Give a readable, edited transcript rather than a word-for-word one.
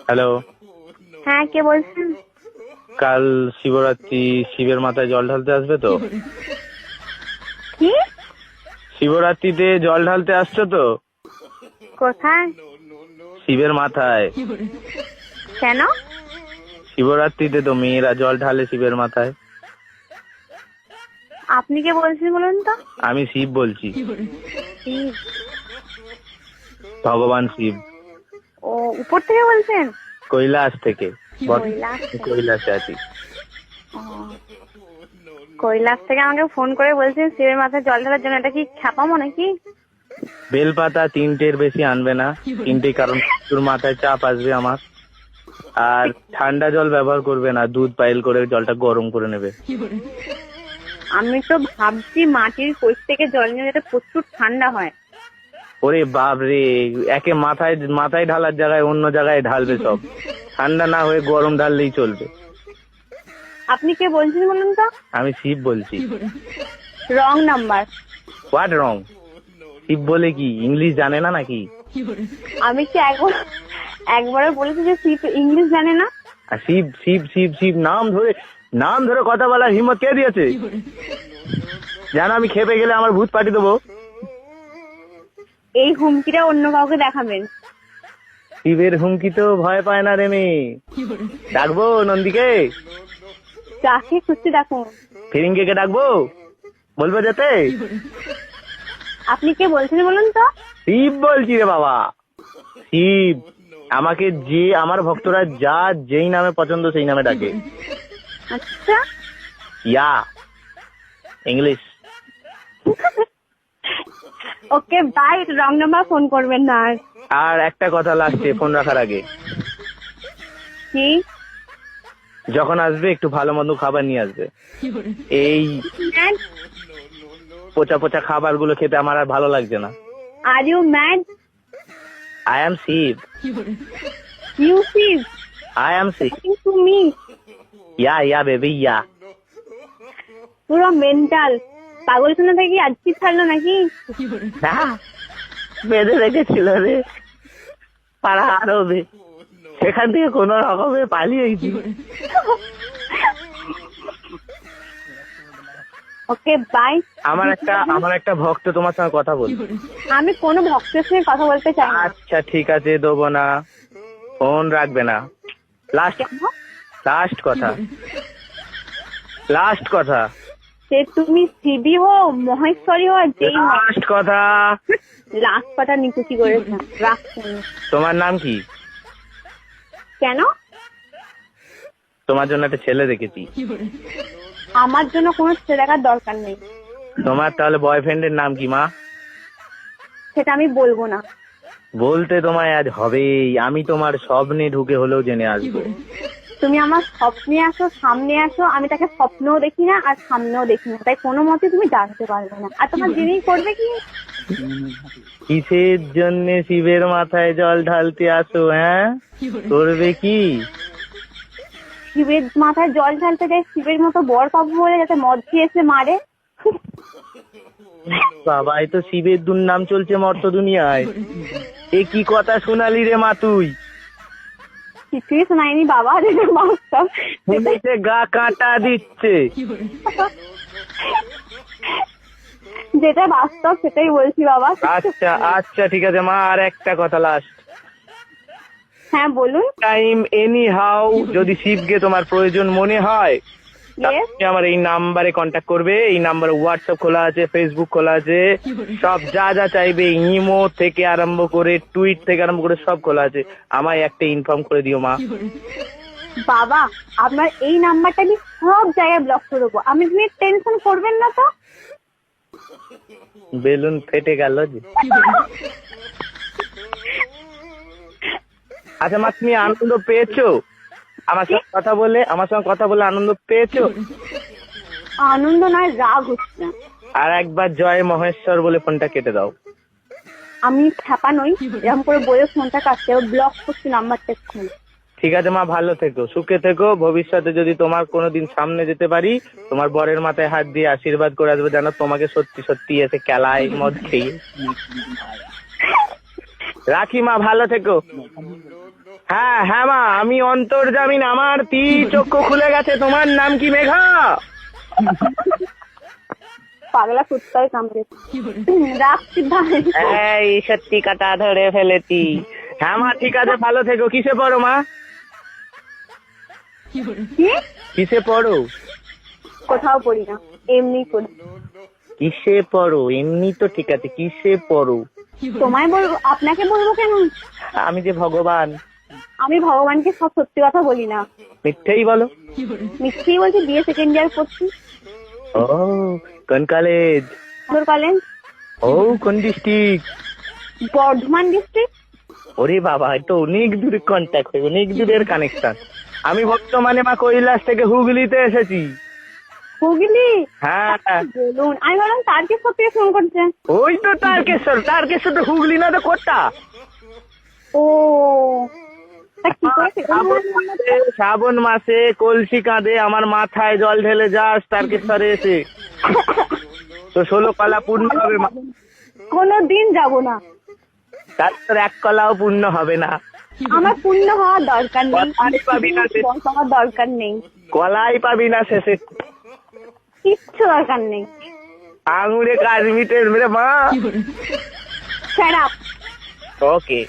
Hello. হ্যাঁ, কে বলছেন? কাল শিবরাত্রি, শিবের মাথায় জল ঢালতে আসবে তো? কি? শিবরাত্রিতে জল ঢালতে আসছো তো? কোথায়? শিবের মাথায়। কেন? শিবরাত্রিতে তো মেয়েরা জল ঢালে শিবের মাথায়। আপনি কে বলছেন বলুন তো? আমি শিব বলছি, শিব? ভগবান শিব। ও, উপর থেকে বলছেন? কৈলাস থেকে। কৈলাস থেকে? কৈলাসে আছি। ও, কৈলাস থেকে আমাকে ফোন করে বলছেন শিবের মাথায় জল ঢালার জন্য। এটা কি খ্যাপামো নাকি? বেলপাতা 3টের বেশি আনবে না। 3টে, কারণ তোর মাথায় চাপ আসবে আমার। আর ঠান্ডা জল ব্যবহার করবে না, দুধ পাইল করে জলটা গরম করে নেবে। আমি তো ভাবছি মাটির কোষ থেকে জল নিয়ে যেটা প্রচুর ঠান্ডা হয়। ওরে বাপ রে, একে মাথায় মাথায় ঢালার জায়গায় অন্য জায়গায় ঢালবে সব। ঠান্ডা না হয়ে গরম ঢাললেই চলবে। আপনি কে বলছেন বলুন তো? আমি শিব বলছি। Wrong number. What wrong? Shiv বলে কি ইংলিশ জানে না নাকি? আমি কি একবারও বলেছি যে শিব ইংলিশ জানে না? আর শিব শিব শিব শিব নাম ধরে কথা বলার হিম্মত কে দিয়েছে? জানো আমি খেপে গেলে আমার ভূত পাঠিয়ে দেবো। এই হুমকিটা অন্য কাউকে দেখাবেন। শিবের হুমকি তো ভয় পায় না রে মেয়ে। ডাকবো নন্দীকে? যাকে খুশি ডাকুন। ফিরিঙ্গে কে ডাকবো? বলবো যেতে? আপনি কে বলছেন বলুন তো? শিব বলছি রে বাবা, শিব। আমাকে যে আমার ভক্তরা যেই নামে পছন্দ সেই নামে ডাকে। আচ্ছা। Yeah English. Okay bye, wrong number phone করবেন না আর। আর একটা কথা লাস্টে ফোন রাখার আগে, কি? যখন আসবে একটু ভালো মন্দ খাবার নিয়ে আসবে। এই পচা পচা খাবার গুলো খেতে আমার আর ভালো লাগছে না। Are you mad? I am Shiv. You Shiv? I am Shiv. To me? Yeah baby yeah. পুরো মেন্টাল পাগলখানা থেকে আজকে ছাড়লো নাকি? বেঁধে রেখেছিল রে পাড়া আরবে, সেখান থেকে কোন রকমে পালিয়েছি। Okay bye. আমার একটা ভক্ত তোমার সঙ্গে কথা বল। আমি কোনো ভক্তের সঙ্গে কথা বলতে চাই না। আচ্ছা ঠিক আছে, দেবো না, ফোন রাখবে না। লাস্ট কথা। সে তুমি শিবই হো, মহেশ্বরী হো, যেই হো। লাস্ট কথা। লাস্ট কথা নিকুচি করেছে, রাখছেন। তোমার নাম কি? কেন? তোমার জন্য একটা ছেলে দেখেছি। আমার জন্য কোনো ছেলে দেখার দরকার নেই। তোমার তাহলে বয়ফ্রেন্ডের নাম কি মা? সেটা আমি বলবো না। বলতে তোমায় আজ হবেই। আমি তোমার স্বপ্নে ঢুকে হলেও জেনে আসবো। তুমি আমার স্বপ্নে আসো, সামনে আসো, আমি তাকে স্বপ্নেও দেখি না আর সামনেও দেখি না, তাই কোনো মতে তুমি জানতে পারবে না। আর তোমার জেনেই করবে কি? কিসের জন্য শিবের মাথায় জল ঢালতে আসো? হ্যাঁ, করবে কি? শিবের মাথায় জল ঢালতে যাই শিবের মতো বর পাবো বলে, যাতে মদ দিয়ে এসে মারে। বাবা, এই তো শিবের দুর্নাম চলছে মর্ত দুনিয়ায়। এ কি কথা শোনালি রে মা তুই? কিছুই শোনায়নি বাবা, বাস্তব। শুনেছে গা কাটা দিচ্ছে। যেটা বাস্তব সেটাই বলছি বাবা। আচ্ছা ঠিক আছে মা, আর একটা কথা লাস্ট। হ্যাঁ বলুন। টাইম এনি হাউ যদি শিবকে তোমার প্রয়োজন মনে হয়, তুমি আমার এই নাম্বারে কন্ট্যাক্ট করবে। এই নাম্বারে হোয়াটসঅ্যাপ খোলা আছে, ফেসবুক খোলা আছে, সব যা চাইবে, ইমো থেকে আরম্ভ করে টুইট থেকে আরম্ভ করে সব খোলা আছে। আমায় একটা ইনফর্ম করে দিও মা। বাবা, আপনার এই নাম্বারটা আমি সব জায়গায় ব্লক করে দেবো, আপনি টেনশন করবেন না তো। বেলুন ফেটে গেল যে। আচ্ছা মা, তুমি আনন্দ পেয়েছো আমার সঙ্গে কথা বলে আনন্দ পেয়েছো? আনন্দ নয়, রাগ হচ্ছে। আর একবার জয় মহেশ্বর বলে ফোনটা কেটে দাও। আমি খ্যাপা নই, এরকম করে বলে ফোনটা কাটতে ব্লক করছি নাম্বারটা এক্ষুনি। ঠিক আছে মা, ভালো থেকো, সুখে থেকো। ভবিষ্যতে যদি তোমার কোনোদিন সামনে যেতে পারি, তোমার বরের মাথায় হাত দিয়ে আশীর্বাদ করে আসবে, যেন তোমাকে সত্যি সত্যি এসে কেলায় মদ খেয়ে। রাখি মা, ভালো থেকো। হ্যাঁ হ্যাঁ মা, আমি অন্তর্জামিন, আমার চক্ষু খুলে গেছে। তোমার নাম কি মেঘা? পাগলা কুত্তায় কামড়েছে। রাখছি ভাই। এই সত্যি কাটা ধরে ফেলেছি। হ্যাঁ মা ঠিক আছে, ভালো থেকো। কিসে পড়ো মা? কি? কিসে পড়ো? কোথাও পড়ি না, এমনি পড়ি। কিসে পড়ো? এমনি তো ঠিক আছে, কিসে পড়ো? তোমায় বলবো? আপনাকে বলবো কেন? আমি যে ভগবান। আমি ভগবানকে সব সত্যি কথা বলি না, মিথ্যেই বলো। মিথ্যেই বলছি। বিএ সেকেন্ড ইয়ার পড়ছি। ও, কোন কলেজ? তোর কলেজ? ও, কোন ডিস্ট্রিক্ট? বর্ধমান ডিস্ট্রিক্ট। ওরে বাবা, তো অনেক দূরে কন্ট্যাক্ট হয়ে, অনেক দূরের কানেকশন। আমি বর্তমানে মা কৈলাস থেকে হুগলিতে এসেছি। হুগলি? হ্যাঁ, বলুন, আমি বললাম তারকেশ্বর থেকে ফোন করছে। ওই তো তারকেশ্বর। তারকেশ্বর তো হুগলি না, তো কোথা? ও, তা কি করে সেখানে বললো? শ্রাবণ মাসে কলসি কাঁধে আমার মাথায় জল ঢেলে যাস তারকেশ্বরে এসে, তো 16 কলা পূর্ণ হবে মা। কোনোদিন যাব না। তারপর 1 কলাও পূর্ণ হবে না। আমার পূর্ণ হওয়ার দরকার নেই, কলাই পাবি না শেষে। বয়স হওয়ার দরকার নেই, কলাই পাবি না শেষে। কিচ্ছু দরকার নেই। আঙুরে কাজ মিটে মেরে মা। Shut up. ওকে।